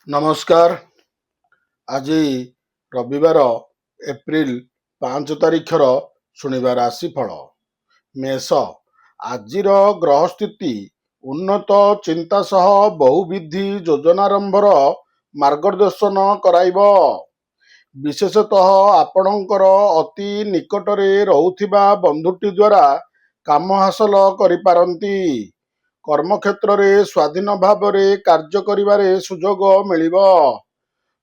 ନମସ୍କାର। ଆଜି ରବିବାର ଏପ୍ରିଲ 5 ତାରିଖର ଶୁଣିବା ରାଶିଫଳ। ମେଷ। ଆଜିର ଗ୍ରହ ସ୍ଥିତି ଉନ୍ନତ ଚିନ୍ତା ସହ ବହୁବିଧି ଯୋଜନାରମ୍ଭର ମାର୍ଗଦର୍ଶନ କରାଇବ। ବିଶେଷତଃ ଆପଣଙ୍କର ଅତି ନିକଟରେ ରହୁଥିବା ବନ୍ଧୁଟି ଦ୍ୱାରା କାମ ହାସଲ କରିପାରନ୍ତି। କର୍ମକ୍ଷେତ୍ରରେ ସ୍ୱାଧୀନ ଭାବରେ କାର୍ଯ୍ୟ କରିବାରେ ସୁଯୋଗ ମିଳିବ।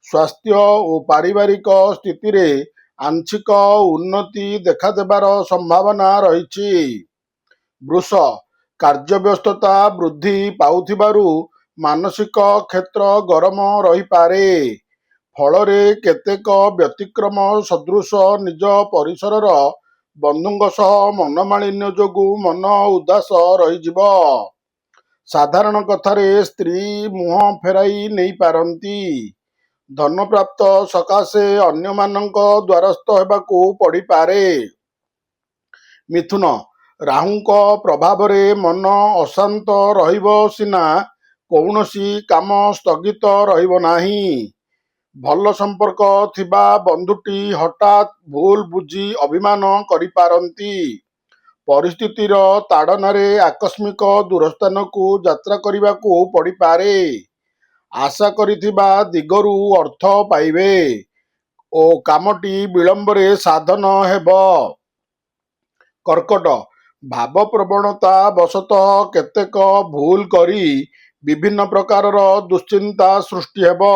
ସ୍ୱାସ୍ଥ୍ୟ ଓ ପାରିବାରିକ ସ୍ଥିତିରେ ଆଂଶିକ ଉନ୍ନତି ଦେଖାଦେବାର ସମ୍ଭାବନା ରହିଛି। ବୃଷ। କାର୍ଯ୍ୟବ୍ୟସ୍ତତା ବୃଦ୍ଧି ପାଉଥିବାରୁ ମାନସିକ କ୍ଷେତ୍ର ଗରମ ରହିପାରେ। ଫଳରେ କେତେକ ବ୍ୟତିକ୍ରମ ସଦୃଶ ନିଜ ପରିସରର ବନ୍ଧୁଙ୍କ ସହ ମନମାଳିନ୍ୟ ଯୋଗୁଁ ମନ ଉଦାସ ରହିଯିବ। ସାଧାରଣ କଥାରେ ସ୍ତ୍ରୀ ମୁହଁ ଫେରାଇ ନେଇପାରନ୍ତି। ଧନପ୍ରାପ୍ତ ସକାଶେ ଅନ୍ୟମାନଙ୍କ ଦ୍ୱାରସ୍ଥ ହେବାକୁ ପଡ଼ିପାରେ। ମିଥୁନ। ରାହୁଙ୍କ ପ୍ରଭାବରେ ମନ ଅଶାନ୍ତ ରହିବ ସିନା କୌଣସି କାମ ସ୍ଥଗିତ ରହିବ ନାହିଁ। ଭଲ ସମ୍ପର୍କ ଥିବା ବନ୍ଧୁଟି ହଠାତ୍ ଭୁଲ ବୁଝି ଅଭିମାନ କରିପାରନ୍ତି। ପରିସ୍ଥିତିର ତାଡ଼ନାରେ ଆକସ୍ମିକ ଦୂରସ୍ଥାନକୁ ଯାତ୍ରା କରିବାକୁ ପଡ଼ିପାରେ। ଆଶା କରିଥିବା ଦିଗରୁ ଅର୍ଥ ପାଇବେ ଓ କାମଟି ବିଳମ୍ବରେ ସାଧନ ହେବ। କର୍କଟ। ଭାବପ୍ରବଣତା ବଶତଃ କେତେକ ଭୁଲ କରି ବିଭିନ୍ନ ପ୍ରକାରର ଦୁଶ୍ଚିନ୍ତା ସୃଷ୍ଟି ହେବ।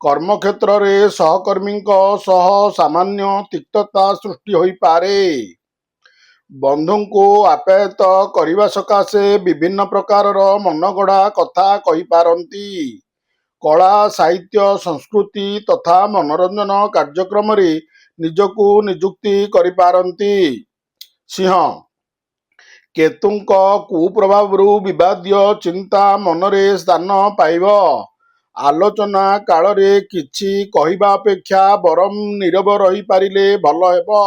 କର୍ମକ୍ଷେତ୍ରରେ ସହକର୍ମୀଙ୍କ ସହ ସାମାନ୍ୟ ତିକ୍ତତା ସୃଷ୍ଟି ହୋଇପାରେ। ବନ୍ଧୁଙ୍କୁ ଆପ୍ୟାୟିତ କରିବା ସକାଶେ ବିଭିନ୍ନ ପ୍ରକାରର ମନଗଢ଼ା କଥା କହିପାରନ୍ତି। କଳା, ସାହିତ୍ୟ, ସଂସ୍କୃତି ତଥା ମନୋରଞ୍ଜନ କାର୍ଯ୍ୟକ୍ରମରେ ନିଜକୁ ନିଯୁକ୍ତି କରିପାରନ୍ତି। ସିଂହ। କେତୁଙ୍କ କୁପ୍ରଭାବରୁ ବିବାଦୀୟ ଚିନ୍ତା ମନରେ ସ୍ଥାନ ପାଇବ। ଆଲୋଚନା କାଳରେ କିଛି କହିବା ଅପେକ୍ଷା ବରଂ ନୀରବ ରହିପାରିଲେ ଭଲ ହେବ।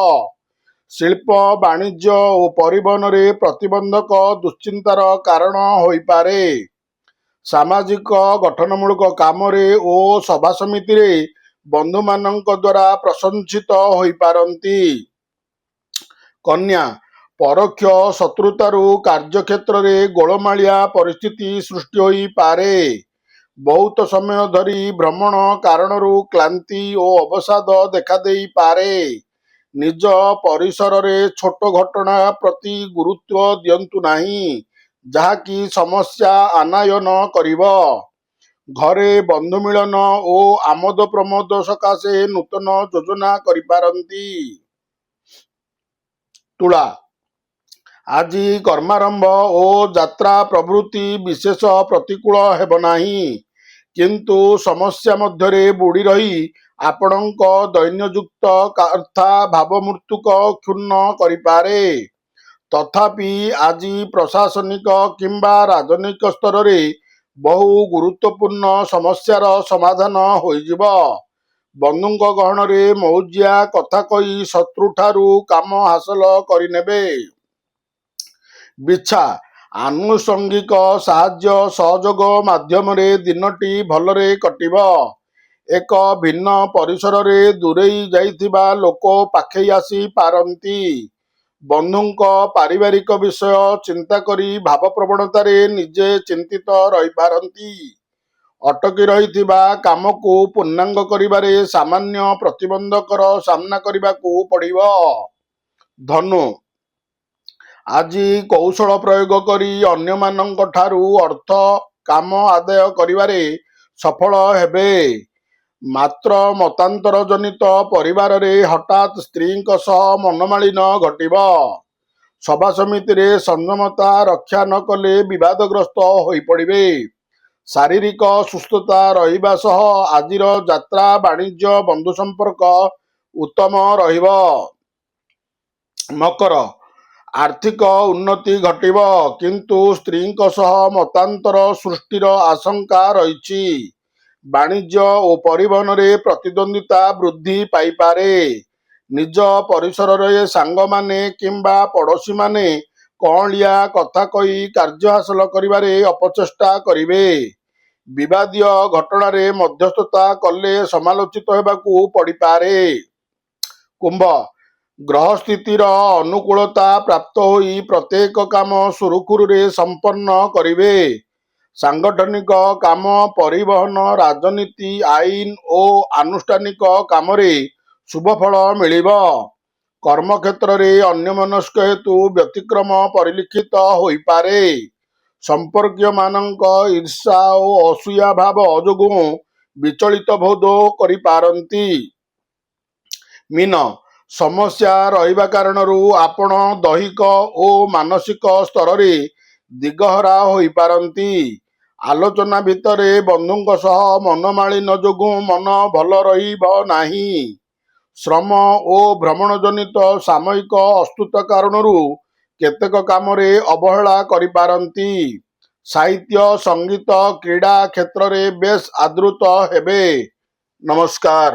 ଶିଳ୍ପ, ବାଣିଜ୍ୟ ଓ ପରିବହନରେ ପ୍ରତିବନ୍ଧକ ଦୁଶ୍ଚିନ୍ତାର କାରଣ ହୋଇପାରେ। ସାମାଜିକ ଗଠନମୂଳକ କାମରେ ଓ ସଭାସମିତିରେ ବନ୍ଧୁମାନଙ୍କ ଦ୍ୱାରା ପ୍ରଶଂସିତ ହୋଇପାରନ୍ତି। କନ୍ୟା। ପରୋକ୍ଷ ଶତ୍ରୁତାରୁ କାର୍ଯ୍ୟକ୍ଷେତ୍ରରେ ଗୋଳମାଳିଆ ପରିସ୍ଥିତି ସୃଷ୍ଟି ହୋଇପାରେ। ବହୁତ ସମୟ ଧରି ଭ୍ରମଣ କାରଣରୁ କ୍ଳାନ୍ତି ଓ ଅବସାଦ ଦେଖାଦେଇପାରେ। ନିଜ ପରିସରରେ ଛୋଟ ଘଟଣା ପ୍ରତି ଗୁରୁତ୍ୱ ଦିଅନ୍ତୁ ନାହିଁ, ଯାହାକି ସମସ୍ୟା ଆନାୟନ କରିବ। ଘରେ ବନ୍ଧୁ ମିଳନ ଓ ଆମୋଦ ପ୍ରମୋଦ ସକାଶେ ନୂତନ ଯୋଜନା କରିପାରନ୍ତି। ତୁଳା। ଆଜି କର୍ମାରମ୍ଭ ଓ ଯାତ୍ରା ପ୍ରଭୃତି ବିଶେଷ ପ୍ରତିକୂଳ ହେବ ନାହିଁ, କିନ୍ତୁ ସମସ୍ୟା ମଧ୍ୟରେ ବୁଡ଼ି ରହି ଆପଣଙ୍କ ଦୈନ୍ୟଯୁକ୍ତ କଥା ଭାବମୂର୍ତ୍ତକ କ୍ଷୁଣ୍ଣ କରିପାରେ। ତଥାପି ଆଜି ପ୍ରଶାସନିକ କିମ୍ବା ରାଜନୈତିକ ସ୍ତରରେ ବହୁ ଗୁରୁତ୍ୱପୂର୍ଣ୍ଣ ସମସ୍ୟାର ସମାଧାନ ହୋଇଯିବ। ବନ୍ଧୁଙ୍କ ଗହଣରେ ମଉଜିଆ କଥା କହି ଶତ୍ରୁଠାରୁ କାମ ହାସଲ କରିନେବେ। ବିଛା। ଆନୁଷଙ୍ଗିକ ସାହାଯ୍ୟ ସହଯୋଗ ମାଧ୍ୟମରେ ଦିନଟି ଭଲରେ କଟିବ। ଏକ ଭିନ୍ନ ପରିସରରେ ଦୂରେଇ ଯାଇଥିବା ଲୋକ ପାଖେଇ ଆସି ପାରନ୍ତି। ବନ୍ଧୁଙ୍କ ପାରିବାରିକ ବିଷୟ ଚିନ୍ତା କରି ଭାବପ୍ରବଣତାରେ ନିଜେ ଚିନ୍ତିତ ରହିପାରନ୍ତି। ଅଟକି ରହିଥିବା କାମକୁ ପୂର୍ଣ୍ଣାଙ୍ଗ କରିବାରେ ସାମାନ୍ୟ ପ୍ରତିବନ୍ଧକର ସାମ୍ନା କରିବାକୁ ପଡ଼ିବ। ଧନୁ। ଆଜି କୌଶଳ ପ୍ରୟୋଗ କରି ଅନ୍ୟମାନଙ୍କଠାରୁ ଅର୍ଥ କାମ ଆଦାୟ କରିବାରେ ସଫଳ ହେବେ। ମାତ୍ର ମତାନ୍ତର ଜନିତ ପରିବାରରେ ହଠାତ୍ ସ୍ତ୍ରୀଙ୍କ ସହ ମନମାଳିନ୍ୟ ଘଟିବ। ସଭାସମିତିରେ ସଂଯମତା ରକ୍ଷା ନ କଲେ ବିବାଦଗ୍ରସ୍ତ ହୋଇପଡ଼ିବେ। ଶାରୀରିକ ସୁସ୍ଥତା ରହିବା ସହ ଆଜିର ଯାତ୍ରା, ବାଣିଜ୍ୟ, ବନ୍ଧୁ ସମ୍ପର୍କ ଉତ୍ତମ ରହିବ। ମକର। ଆର୍ଥିକ ଉନ୍ନତି ଘଟିବ, କିନ୍ତୁ ସ୍ତ୍ରୀଙ୍କ ସହ ମତାନ୍ତର ସୃଷ୍ଟିର ଆଶଙ୍କା ରହିଛି। ବାଣିଜ୍ୟ ଓ ପରିବହନରେ ପ୍ରତିଦ୍ୱନ୍ଦ୍ୱିତା ବୃଦ୍ଧି ପାଇପାରେ। ନିଜ ପରିସରରେ ସାଙ୍ଗମାନେ କିମ୍ବା ପଡ଼ୋଶୀମାନେ କଅଁଳିଆ କଥା କହି କାର୍ଯ୍ୟ ହାସଲ କରିବାରେ ଅପଚେଷ୍ଟା କରିବେ। ବିବାଦୀୟ ଘଟଣାରେ ମଧ୍ୟସ୍ଥତା କଲେ ସମାଲୋଚିତ ହେବାକୁ ପଡ଼ିପାରେ। କୁମ୍ଭ, ଗ୍ରହ ସ୍ଥିତିର ଅନୁକୂଳତା ପ୍ରାପ୍ତ ହୋଇ ପ୍ରତ୍ୟେକ କାମ ସୁରୁଖୁରୁରେ ସମ୍ପନ୍ନ କରିବେ। ସାଂଗଠନିକ କାମ, ପରିବହନ, ରାଜନୀତି, ଆଇନ ଓ ଆନୁଷ୍ଠାନିକ କାମରେ ଶୁଭଫଳ ମିଳିବ। କର୍ମକ୍ଷେତ୍ରରେ ଅନ୍ୟମନସ୍କ ହେତୁ ବ୍ୟତିକ୍ରମ ପରିଲକ୍ଷିତ ହୋଇପାରେ। ସମ୍ପର୍କୀୟମାନଙ୍କ ଈର୍ଷା ଓ ଅସୂୟା ଭାବ ଯୋଗୁଁ ବିଚଳିତ ବୋଧ କରିପାରନ୍ତି। ମୀନ, ସମସ୍ୟା ରହିବା କାରଣରୁ ଆପଣ ଦୈହିକ ଓ ମାନସିକ ସ୍ତରରେ ଦିଗହରା ହୋଇପାରନ୍ତି। ଆଲୋଚନା ଭିତରେ ବନ୍ଧୁଙ୍କ ସହ ମନମାଳିନ୍ୟ ଯୋଗୁଁ ମନ ଭଲ ରହିବ ନାହିଁ। ଶ୍ରମ ଓ ଭ୍ରମଣଜନିତ ସାମୟିକ ଅସୁସ୍ଥତା କାରଣରୁ କେତେକ କାମରେ ଅବହେଳା କରିପାରନ୍ତି। ସାହିତ୍ୟ, ସଙ୍ଗୀତ, କ୍ରୀଡ଼ା କ୍ଷେତ୍ରରେ ବେଶ୍ ଆଦୃତ ହେବେ। ନମସ୍କାର।